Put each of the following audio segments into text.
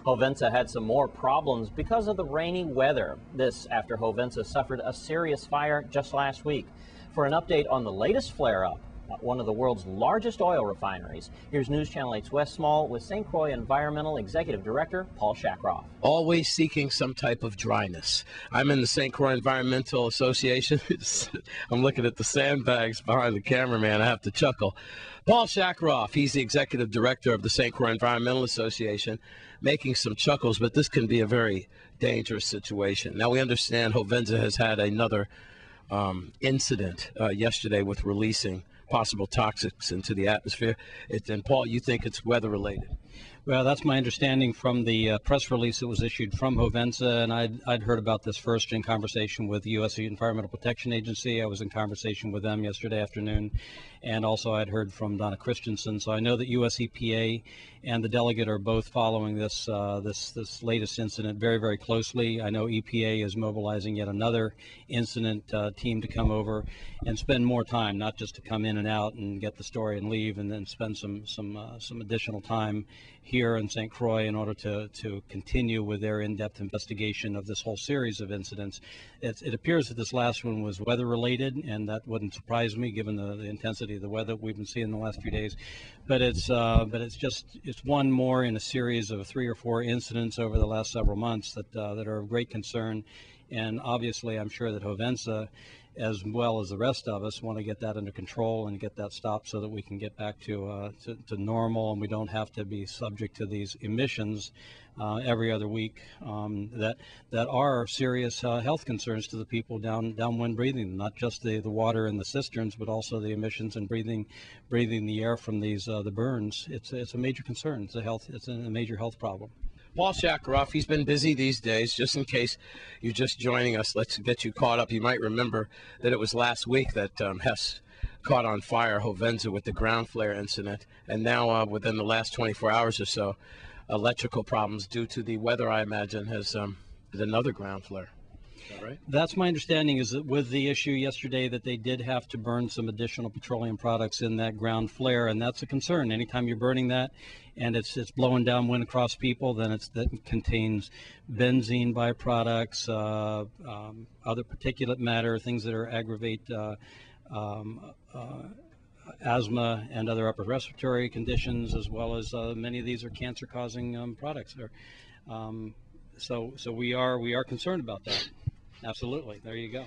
Hovensa had some more problems because of the rainy weather. This after Hovensa suffered a serious fire just last week. For an update on the latest flare-up at one of the world's largest oil refineries, here's News Channel 8's Wes Small with St. Croix Environmental Executive Director Paul Shackroff. Always seeking some type of dryness. I'm in the St. Croix Environmental Association. I'm looking at the sandbags behind the cameraman. I have to chuckle. Paul Shackroff, he's the Executive Director of the St. Croix Environmental Association, making some chuckles, but this can be a very dangerous situation. Now, we understand Hovensa has had another incident yesterday with releasing possible toxics into the atmosphere. And Paul, you think it's weather related? Well, that's my understanding from the press release that was issued from Hovensa, and I'd heard about this first in conversation with the U.S. Environmental Protection Agency. I was in conversation with them yesterday afternoon, and also I'd heard from Donna Christensen. So I know that U.S. EPA and the delegate are both following this this latest incident very, very closely. I know EPA is mobilizing yet another incident team to come over and spend more time, not just to come in and out and get the story and leave, and then spend some additional time here in St. Croix in order to continue with their in-depth investigation of this whole series of incidents. It appears that this last one was weather-related, and that wouldn't surprise me given the intensity of the weather we've been seeing the last few days. But it's one more in a series of 3 or 4 incidents over the last several months that are of great concern. And obviously, I'm sure that Hovensa, as well as the rest of us, want to get that under control and get that stopped so that we can get back to normal, and we don't have to be subject to these emissions every other week that are serious health concerns to the people downwind breathing, not just the water in the cisterns, but also the emissions and breathing the air from these the burns. It's a major concern. It's a major health problem. Paul Shackroff, he's been busy these days. Just in case you're just joining us, let's get you caught up. You might remember that it was last week that Hess caught on fire Hovensa with the ground flare incident. And now within the last 24 hours or so, electrical problems due to the weather, I imagine, has another ground flare. Is that right? That's my understanding, is that with the issue yesterday that they did have to burn some additional petroleum products in that ground flare, and that's a concern. Anytime you're burning that and it's blowing downwind across people, then that contains benzene byproducts, other particulate matter, things that aggravate asthma and other upper respiratory conditions, as well as many of these are cancer-causing products. So we are concerned about that. Absolutely. There you go.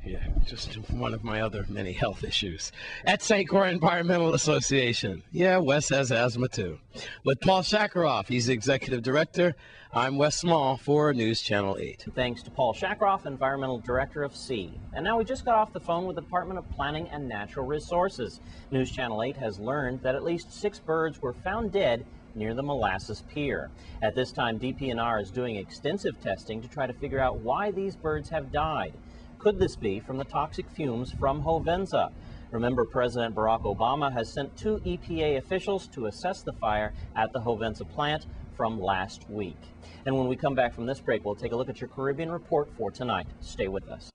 Yeah, just one of my other many health issues. At St. Croix Environmental Association. Yeah, Wes has asthma too. With Paul Shackroff, he's the Executive Director. I'm Wes Small for News Channel 8. Thanks to Paul Shackroff, Environmental Director of C. And now we just got off the phone with the Department of Planning and Natural Resources. News Channel 8 has learned that at least 6 birds were found dead near the Molasses Pier. At this time, DPNR is doing extensive testing to try to figure out why these birds have died. Could this be from the toxic fumes from Hovensa? Remember, President Barack Obama has sent 2 EPA officials to assess the fire at the Hovensa plant from last week. And when we come back from this break, we'll take a look at your Caribbean report for tonight. Stay with us.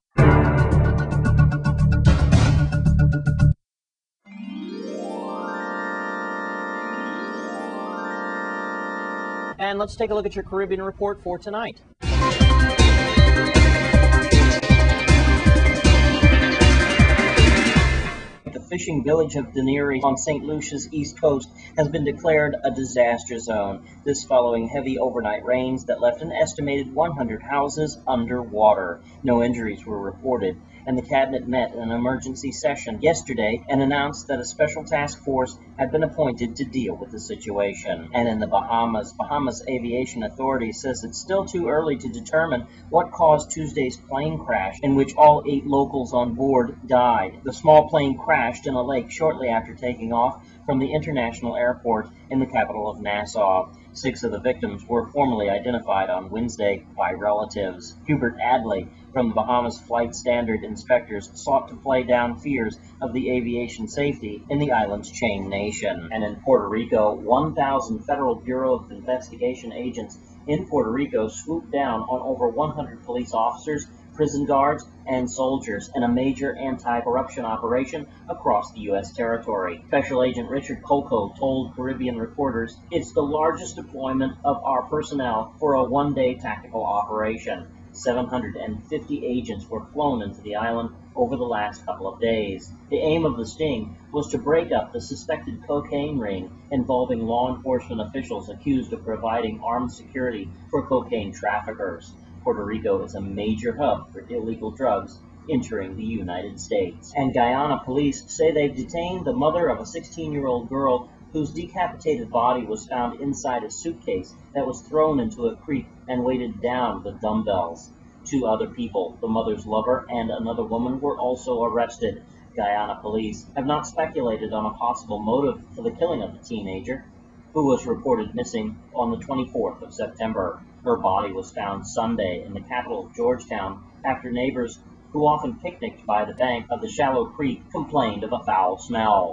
And let's take a look at your Caribbean report for tonight. The fishing village of Dennery on St. Lucia's east coast has been declared a disaster zone. This following heavy overnight rains that left an estimated 100 houses underwater. No injuries were reported, and the cabinet met in an emergency session yesterday and announced that a special task force had been appointed to deal with the situation. And in the Bahamas Aviation Authority says it's still too early to determine what caused Tuesday's plane crash, in which all 8 locals on board died. The small plane crashed in a lake shortly after taking off from the international airport in the capital of Nassau. 6 of the victims were formally identified on Wednesday by relatives. Hubert Adley from the Bahamas Flight Standard Inspectors sought to play down fears of the aviation safety in the island's chain nation. And in Puerto Rico, 1,000 Federal Bureau of Investigation agents in Puerto Rico swooped down on over 100 police officers prison guards, and soldiers in a major anti-corruption operation across the U.S. territory. Special Agent Richard Coco told Caribbean reporters, "It's the largest deployment of our personnel for a one-day tactical operation. 750 agents were flown into the island over the last couple of days. The aim of the sting was to break up the suspected cocaine ring involving law enforcement officials accused of providing armed security for cocaine traffickers. Puerto Rico is a major hub for illegal drugs entering the United States." And Guyana police say they've detained the mother of a 16-year-old girl whose decapitated body was found inside a suitcase that was thrown into a creek and weighted down with dumbbells. 2 other people, the mother's lover and another woman, were also arrested. Guyana police have not speculated on a possible motive for the killing of the teenager, who was reported missing on the 24th of September. Her body was found Sunday in the capital of Georgetown after neighbors who often picnicked by the bank of the shallow creek complained of a foul smell.